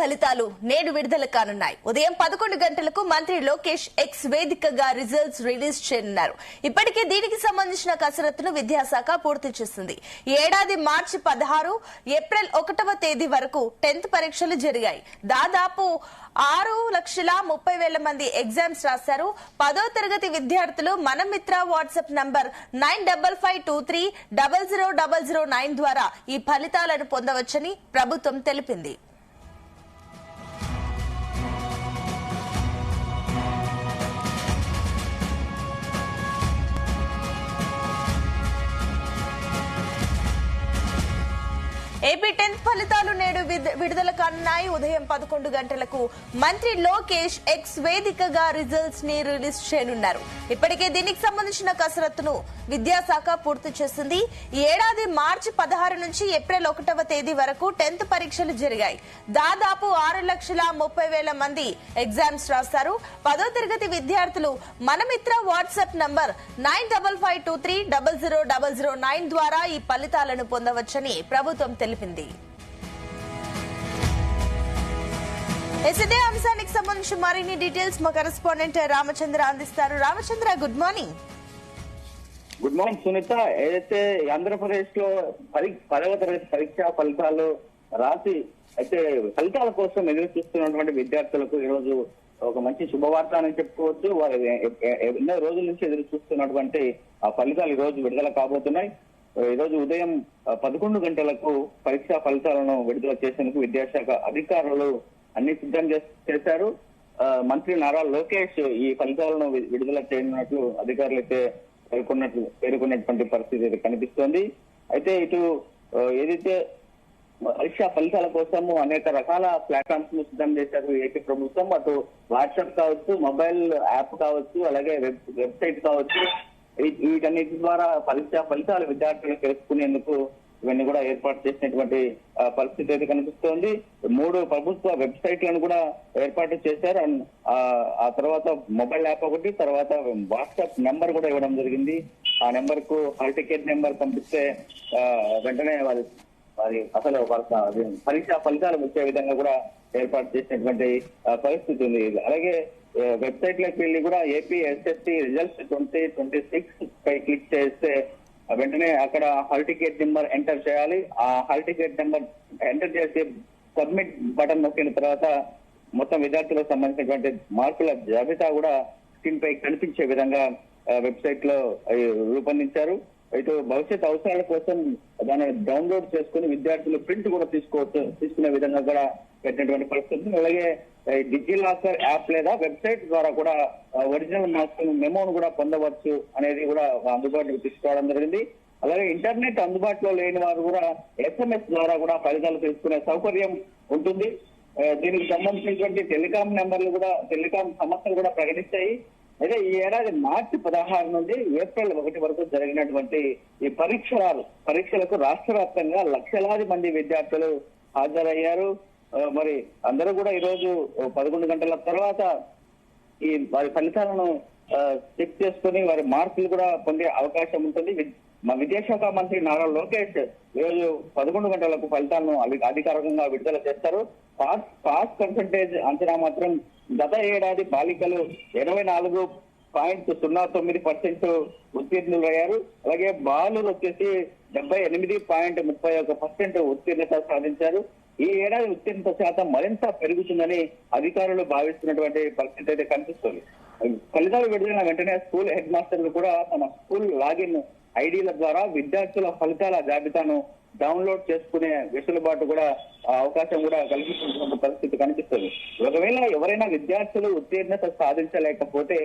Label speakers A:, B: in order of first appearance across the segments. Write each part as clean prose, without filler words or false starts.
A: ఫలితాలు నేడు విడుదల కానున్నాయి. ఉదయం 11 గంటలకు మంత్రి లోకేష్ ఎక్స్ వేదికగా రిజల్ట్స్ రిలీజ్ చేయనున్నారు. ఇప్పటికే దీనికి సంబంధించిన కసరత్తును విద్యాశాఖ పూర్తి చేసింది. ఈ ఏడాది మార్చి 16, ఏప్రిల్ 1వ తేదీ వరకు 10th పరీక్షలు జరిగాయి. దాదాపు 6,30,000 మంది ఎగ్జామ్స్ రాశారు. 10వ తరగతి విద్యార్థులు మన మిత్ర వాట్సాప్ నంబర్ 9552300009 ద్వారా ఈ ఫలితాలను పొందవచ్చని ప్రభుత్వం తెలిపింది. ఏపీ 10th ఫలితాలు నేడు విడుదల కానున్నాయి. ఉదయం 11 గంటలకు మంత్రి లోకేష్ ఎక్స్ వేదికగా రిజల్ట్స్ ని రిలీజ్ చేయనున్నారు. ఇప్పటికే దీనికి సంబంధించిన కసరత్తును విద్యాశాఖ పూర్తి చేసింది. ఈ ఏడాది మార్చి 16 నుంచి ఏప్రిల్ 1వ తేదీ వరకు 10th పరీక్షలు జరిగాయి. దాదాపు 6,30,000 మంది ఎగ్జామ్స్ రాశారు. 10వ తరగతి విద్యార్థులు మన మిత్ర వాట్సాప్ నంబర్ 9552300009 ద్వారా ఈ ఫలితాలను పొందవచ్చని ప్రభుత్వం తెలిపింది. ఇదే అంశానికి సంబంధించి మరిన్ని డీటెయిల్స్ మా కరెస్పాండెంట్ రామచంద్ర అందిస్తారు. Ramachandra, good morning.
B: Good morning Sunitha. ఏదైతే ఆంధ్రప్రదేశ్ లో 10వ తరగతి పరీక్ష ఫలితాలు రాసి అయితే ఫలితాల కోసం ఎదురు చూస్తున్నటువంటి విద్యార్థులకు ఈ రోజు ఒక మంచి శుభవార్త అని చెప్పుకోవచ్చు. వారు ఎన్నో రోజుల నుంచి ఎదురు చూస్తున్నటువంటి ఆ ఫలితాలు ఈ రోజు విడుదల కాబోతున్నాయి. ఈ రోజు ఉదయం 11 గంటలకు పరీక్షా ఫలితాలను విడుదల చేసేందుకు విద్యాశాఖ అధికారులు అన్ని సిద్ధం చేశారు. మంత్రి నారా లోకేష్ ఈ ఫలితాలను విడుదల చేయనున్నట్లు అధికారులు అయితే పేర్కొన్నటువంటి పరిస్థితి అయితే కనిపిస్తోంది. అయితే ఇటు ఏదైతే పరీక్షా ఫలితాల కోసము అనేక రకాల ప్లాట్ఫామ్స్ ను సిద్ధం చేశారు ఏపీ ప్రభుత్వం. అటు వాట్సాప్ కావచ్చు, మొబైల్ యాప్ కావచ్చు, అలాగే వెబ్సైట్ కావచ్చు, వీటన్నిటి ద్వారా పరీక్షా ఫలితాలు విద్యార్థులు తెలుసుకునేందుకు ఇవన్నీ కూడా ఏర్పాటు చేసినటువంటి పరిస్థితి అయితే కనిపిస్తోంది. 3 ప్రభుత్వ వెబ్సైట్లను కూడా ఏర్పాటు చేశారు. ఆ తర్వాత మొబైల్ యాప్ ఒకటి, తర్వాత వాట్సాప్ నెంబర్ కూడా ఇవ్వడం జరిగింది. ఆ నెంబర్ కు హాల్ టికెట్ నెంబర్ పంపిస్తే వెంటనే వారి అసలు పరీక్షా ఫలితాలు వచ్చే విధంగా కూడా ఏర్పాటు చేసినటువంటి పరిస్థితి ఉంది. అలాగే వెబ్సైట్ లోకి వెళ్ళి కూడా ఏపీ ఎస్ఎస్సి రిజల్ట్స్ 2026 పై క్లిక్ చేస్తే వెంటనే అక్కడ హాల్ టికెట్ నెంబర్ ఎంటర్ చేయాలి. ఆ హాల్ టికెట్ నెంబర్ ఎంటర్ చేసి సబ్మిట్ బటన్ నొక్కిన తర్వాత మొత్తం విద్యార్థులకు సంబంధించినటువంటి మార్కుల జాబితా కూడా స్క్రీన్ పై కనిపించే విధంగా వెబ్సైట్ లో రూపొందించారు. అయితే భవిష్యత్ అవసరాల కోసం దాన్ని డౌన్లోడ్ చేసుకుని విద్యార్థులు ప్రింట్ కూడా తీసుకునే విధంగా కూడా పెట్టినటువంటి పరిస్థితి. అలాగే డిజిలాకర్ యాప్ లేదా వెబ్సైట్ ద్వారా కూడా ఒరిజినల్ మార్క్స్ మెమోను కూడా పొందవచ్చు అనేది కూడా అందుబాటులోకి తీసుకోవడం జరిగింది. అలాగే ఇంటర్నెట్ అందుబాటులో లేని వారు కూడా SMS ద్వారా కూడా ఫలితాలు తెలుసుకునే సౌకర్యం ఉంటుంది. దీనికి సంబంధించినటువంటి టెలికాం సంస్థలు కూడా ప్రకటిస్తాయి. అయితే ఈ ఏడాది మార్చి 16 నుండి ఏప్రిల్ 1 వరకు జరిగినటువంటి ఈ పరీక్షలకు రాష్ట్ర వ్యాప్తంగా లక్షలాది మంది విద్యార్థులు హాజరయ్యారు. మరి అందరూ కూడా ఈ రోజు 11 గంటల తర్వాత ఈ వారి ఫలితాలను చెక్ చేసుకుని వారి మార్కులు కూడా పొందే అవకాశం ఉంటుంది. మా విద్యాశాఖ మంత్రి నారా లోకేష్ ఈరోజు 11 గంటలకు ఫలితాలను అధికారికంగా విడుదల చేస్తారు. పాస్ పర్సంటేజ్ అంచనా మాత్రం గత ఏడాది బాలికలు 84.09% ఉత్తీర్ణులయ్యారు. అలాగే బాలురు వచ్చేసి 78.31% ఉత్తీర్ణత సాధించారు. ఈ ఏడాది ఉత్తీర్ణత శాతం మరింత పెరుగుతుందని అధికారులు భావిస్తున్నటువంటి పరిస్థితి అయితే కనిపిస్తుంది. ఫలితాలు విడుదల వెంటనే స్కూల్ హెడ్ మాస్టర్లు కూడా తమ స్కూల్ లాగిన్ ఐడీల ద్వారా విద్యార్థుల ఫలితాల జాబితాను డౌన్లోడ్ చేసుకునే వెసులుబాటు కూడా అవకాశం కూడా కల్పిస్తున్న పరిస్థితి కనిపిస్తుంది. ఒకవేళ ఎవరైనా విద్యార్థులు ఉత్తీర్ణత సాధించలేకపోతే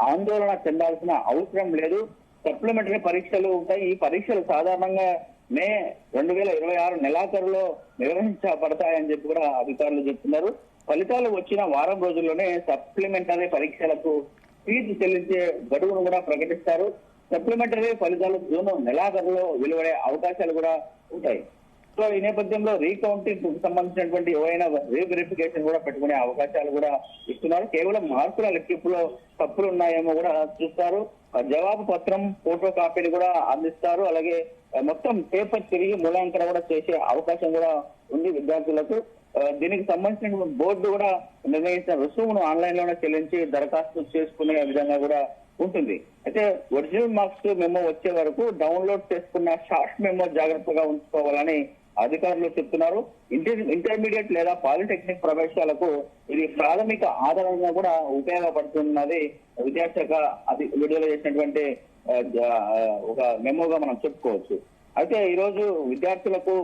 B: ఆందోళన చెందాల్సిన అవసరం లేదు. సప్లిమెంటరీ పరీక్షలు ఉంటాయి. ఈ పరీక్షలు సాధారణంగా మే 2026 నెలాఖరులో నిర్వహించబడతాయని చెప్పి కూడా అధికారులు చెప్తున్నారు. ఫలితాలు వచ్చిన వారం రోజుల్లోనే సప్లిమెంటరీ పరీక్షలకు ఫీజు చెల్లించే గడువును కూడా ప్రకటిస్తారు. సప్లిమెంటరీ ఫలితాలు జూన్ నెలాఖరులో వెలువడే అవకాశాలు కూడా ఉంటాయి. సో ఈ నేపథ్యంలో రీకౌంటింగ్ సంబంధించినటువంటి ఏవైనా రీవెరిఫికేషన్ కూడా పెట్టుకునే అవకాశాలు కూడా ఇస్తున్నారు. కేవలం మార్కుల లెక్కింపులో తప్పులు ఉన్నాయేమో కూడా చూస్తారు. జవాబు పత్రం ఫోటో కాపీని కూడా అందిస్తారు. అలాగే మొత్తం పేపర్ తిరిగి మూల్యాంకనం కూడా చేసే అవకాశం కూడా ఉంది విద్యార్థులకు. దీనికి సంబంధించిన బోర్డు కూడా నిర్ణయించిన రుసుమును ఆన్లైన్ లోనే చెల్లించి దరఖాస్తు చేసుకునే విధంగా కూడా ఉంటుంది. అయితే ఒరిజినల్ మార్క్స్ మెమో వచ్చే వరకు డౌన్లోడ్ చేసుకున్న షార్ట్ మెమో జాగ్రత్తగా ఉంచుకోవాలని అధికారులు చెప్తున్నారు. ఇంటర్మీడియట్ లేదా పాలిటెక్నిక్ ప్రవేశాలకు ఇది ప్రాథమిక ఆధారంగా కూడా ఉపయోగపడుతున్నది విద్యాశాఖ విడుదల చేసినటువంటి ఒక మెమోగా మనం చెప్పుకోవచ్చు. అయితే ఈ రోజు విద్యార్థులకు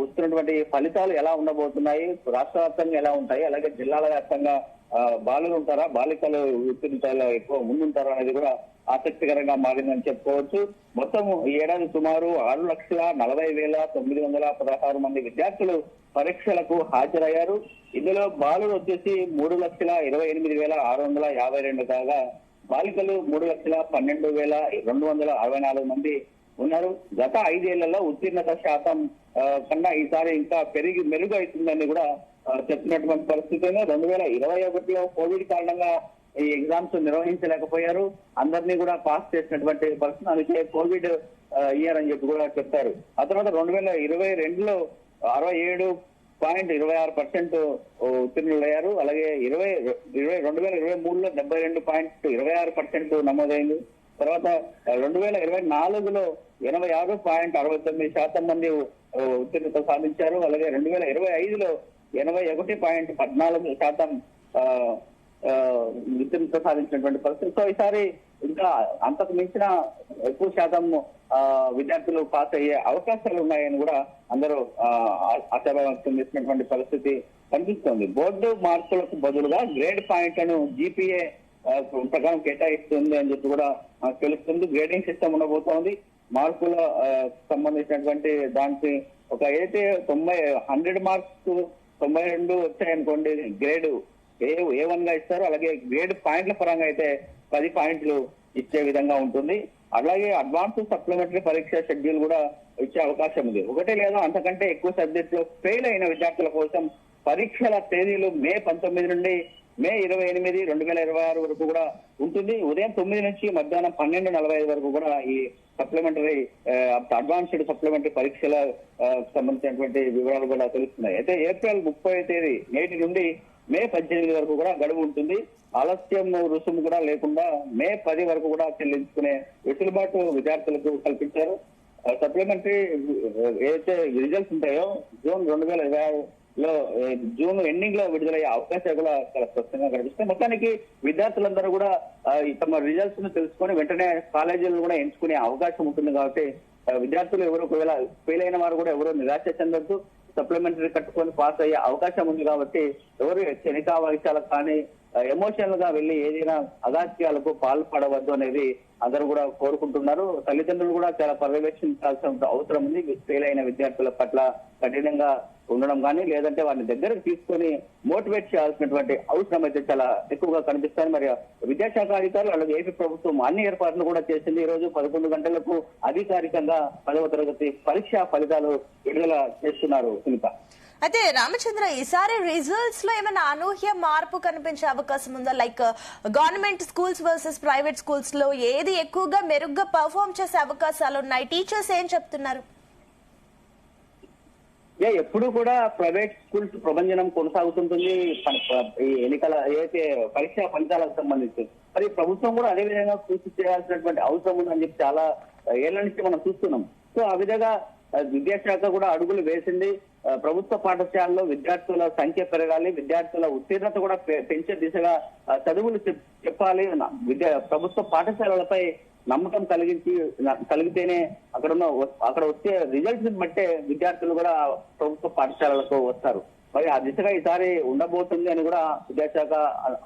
B: వస్తున్నటువంటి ఫలితాలు ఎలా ఉండబోతున్నాయి, రాష్ట్ర వ్యాప్తంగా ఎలా ఉంటాయి, అలాగే జిల్లాల వ్యాప్తంగా బాలులు ఉంటారా, బాలికలు ఉత్తీర్ణతలో ఎక్కువ ముందుంటారా అనేది కూడా ఆసక్తికరంగా మారిందని చెప్పుకోవచ్చు. మొత్తం ఈ ఏడాది సుమారు 6,40,916 మంది విద్యార్థులు పరీక్షలకు హాజరయ్యారు. ఇందులో బాలులు వచ్చేసి 3,28,652 కాగా బాలికలు 3,12,264 మంది ఉన్నారు. గత 5 ఏళ్లలో ఉత్తీర్ణత శాతం కన్నా ఈసారి ఇంకా మెరుగు అవుతుందని కూడా చెప్పినటువంటి పరిస్థితి. 2021లో కోవిడ్ కారణంగా ఈ ఎగ్జామ్స్ నిర్వహించలేకపోయారు, అందరినీ కూడా పాస్ చేసినటువంటి పరిస్థితి. అందుకే కోవిడ్ ఇయర్ అని చెప్పి కూడా చెప్పారు. ఆ తర్వాత 2022లో 67.26% ఉత్తీర్ణులయ్యారు. అలాగే 2023లో 72.26% నమోదైంది. తర్వాత 2024లో 86.69% మంది ఉత్తీర్ణత సాధించారు. అలాగే 2025లో 81.14% ఉత్తీర్ణత సాధించినటువంటి పరిస్థితి. సో ఈసారి ఇంకా అంతకు మించిన ఎక్కువ శాతం విద్యార్థులు పాస్ అయ్యే అవకాశాలు ఉన్నాయని కూడా అందరూ ఆశాభావం వ్యక్తం చేసినటువంటి పరిస్థితి కనిపిస్తోంది. బోర్డు మార్కులకు బదులుగా గ్రేడ్ పాయింట్లను జీపీఏ ప్రకారం కేటాయిస్తుంది అని చెప్పి కూడా తెలుస్తుంది. గ్రేడింగ్ సిస్టమ్ ఉండబోతోంది. మార్కుల సంబంధించినటువంటి దానికి ఒక అయితే 100 మార్క్స్ 92 వచ్చాయనుకోండి, గ్రేడ్ A1 గా ఇస్తారు. అలాగే గ్రేడ్ పాయింట్ల పరంగా అయితే 10 పాయింట్లు ఇచ్చే విధంగా ఉంటుంది. అలాగే అడ్వాన్స్ సప్లిమెంటరీ పరీక్ష షెడ్యూల్ కూడా ఇచ్చే అవకాశం ఉంది. ఒకటి లేదా అంతకంటే ఎక్కువ సబ్జెక్ట్ లో ఫెయిల్ అయిన విద్యార్థుల కోసం పరీక్షల తేదీలు మే 19 నుండి మే 28, 2026 వరకు కూడా ఉంటుంది. ఉదయం 9 నుంచి మధ్యాహ్నం 12:45 వరకు కూడా ఈ సప్లిమెంటరీ అడ్వాన్స్డ్ సప్లిమెంటరీ పరీక్షల సంబంధించినటువంటి వివరాలు కూడా తెలుస్తున్నాయి. అయితే ఏప్రిల్ 30 తేదీ నేటి నుండి మే 18 వరకు కూడా గడువు ఉంటుంది. ఆలస్యం రుసుము కూడా లేకుండా మే 10 వరకు కూడా చెల్లించుకునే వెసులుబాటు విద్యార్థులకు కల్పించారు. సప్లిమెంటరీ ఏదైతే రిజల్ట్స్ ఉంటాయో జూన్ 2026లో జూన్ ఎండింగ్ లో విడుదలయ్యే అవకాశాలు కూడా చాలా స్పష్టంగా కనిపిస్తాయి. మొత్తానికి విద్యార్థులందరూ కూడా తమ రిజల్ట్స్ ను తెలుసుకొని వెంటనే కాలేజీలను కూడా ఎంచుకునే అవకాశం ఉంటుంది. కాబట్టి విద్యార్థులు ఎవరు ఒకవేళ ఫెయిల్ అయిన వారు కూడా ఎవరు నిరాశ చెందొద్దు. సప్లిమెంటరీ కట్టుకొని పాస్ అయ్యే అవకాశం ఉంది. కాబట్టి ఎవరు క్షణికా వైశాలకు కానీ ఎమోషనల్ గా వెళ్లి ఏదైనా అగాత్యాలకు పాల్పడవద్దు అనేది అందరూ కూడా కోరుకుంటున్నారు. తల్లిదండ్రులు కూడా చాలా పర్యవేక్షించాల్సిన అవసరం ఉంది. ఫెయిల్ అయిన విద్యార్థుల పట్ల కఠినంగా ఉండడం కానీ లేదంటే వారిని దగ్గరకు తీసుకొని మోటివేట్ చేయాల్సినటువంటి అవసరం అయితే చాలా ఎక్కువగా కనిపిస్తాయి. మరి విద్యాశాఖ అధికారులు అలాగే ఏపీ ప్రభుత్వం అన్ని ఏర్పాట్లు కూడా చేసింది. ఈ రోజు 11 గంటలకు అధికారికంగా 10వ తరగతి పరీక్షా ఫలితాలు విడుదల చేస్తున్నారు. సునీత,
A: అయితే రామచంద్ర, ఈసారి రిజల్ట్స్ లో ఏమైనా అనూహ్య మార్పు కనిపించే అవకాశం ఉందా? Like government schools versus private schools లో ఏది ఎక్కువగా మెరుగ్గా పర్ఫార్మ్ చేసే అవకాశాలు ఉన్నాయి? టీచర్స్ ఏం చెప్తున్నారు?
B: ఎప్పుడు కూడా ప్రైవేట్ స్కూల్స్ ప్రభంజనం కొనసాగుతుంటుంది ఈ ఎన్నికల ఏదైతే పరీక్షా ఫలితాలకు సంబంధించి. మరి ప్రభుత్వం కూడా అదే విధంగా కృషి చేయాల్సినటువంటి అవసరం ఉందని చెప్పి చాలా ఏళ్ల నుంచి మనం చూస్తున్నాం. సో ఆ విధంగా విద్యాశాఖ కూడా అడుగులు వేసింది. ప్రభుత్వ పాఠశాలలో విద్యార్థుల సంఖ్య పెరగాలి, విద్యార్థుల ఉత్తీర్ణత కూడా పెంచే దిశగా చదువులు చెప్పాలి. ప్రభుత్వ పాఠశాలలపై నమ్మకం కలిగితేనే అక్కడ వచ్చే రిజల్ట్స్ బట్టే విద్యార్థులు కూడా ప్రభుత్వ పాఠశాలలకు వస్తారు. మరి ఆ దిశగా ఈసారి ఉండబోతుంది అని కూడా విద్యాశాఖ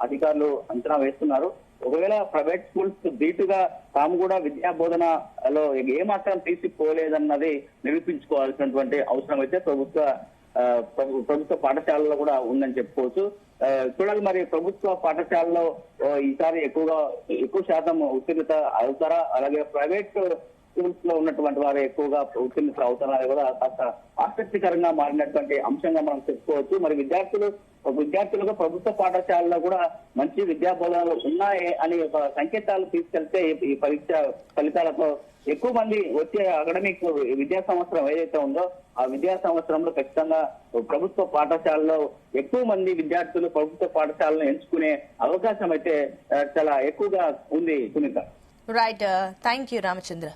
B: అధికారులు అంచనా వేస్తున్నారు. ఒకవేళ ప్రైవేట్ స్కూల్స్ ధీటుగా తాము కూడా విద్యా బోధనలో ఏమాత్రం తీసిపోలేదన్నది నిరూపించుకోవాల్సినటువంటి అవసరం అయితే ప్రభుత్వ పాఠశాలలో కూడా ఉందని చెప్పుకోవచ్చు. చూడాలి మరి ప్రభుత్వ పాఠశాలలో ఈసారి ఎక్కువ శాతం ఉత్తీర్ణత అవుతారా, అలాగే ప్రైవేట్ స్కూల్స్ లో ఉన్నటువంటి వారు ఎక్కువగా ఉత్తీర్ణులు అవుతున్నారు కూడా కాస్త ఆసక్తికరంగా మారినటువంటి అంశంగా మనం చెప్పుకోవచ్చు. మరి విద్యార్థులకు ప్రభుత్వ పాఠశాలలో కూడా మంచి విద్యా బోధనలు ఉన్నాయి అని ఒక సంకేతాలు తీసుకెళ్తే ఈ పరీక్ష ఫలితాలతో ఎక్కువ మంది వచ్చే అకాడమిక్ విద్యా సంవత్సరం ఏదైతే ఉందో ఆ విద్యా సంవత్సరంలో ఖచ్చితంగా ప్రభుత్వ పాఠశాలలో ఎక్కువ మంది విద్యార్థులు ప్రభుత్వ పాఠశాలను ఎంచుకునే అవకాశం అయితే చాలా ఎక్కువగా ఉంది Sunitha.
A: Right, thank you Ramachandra.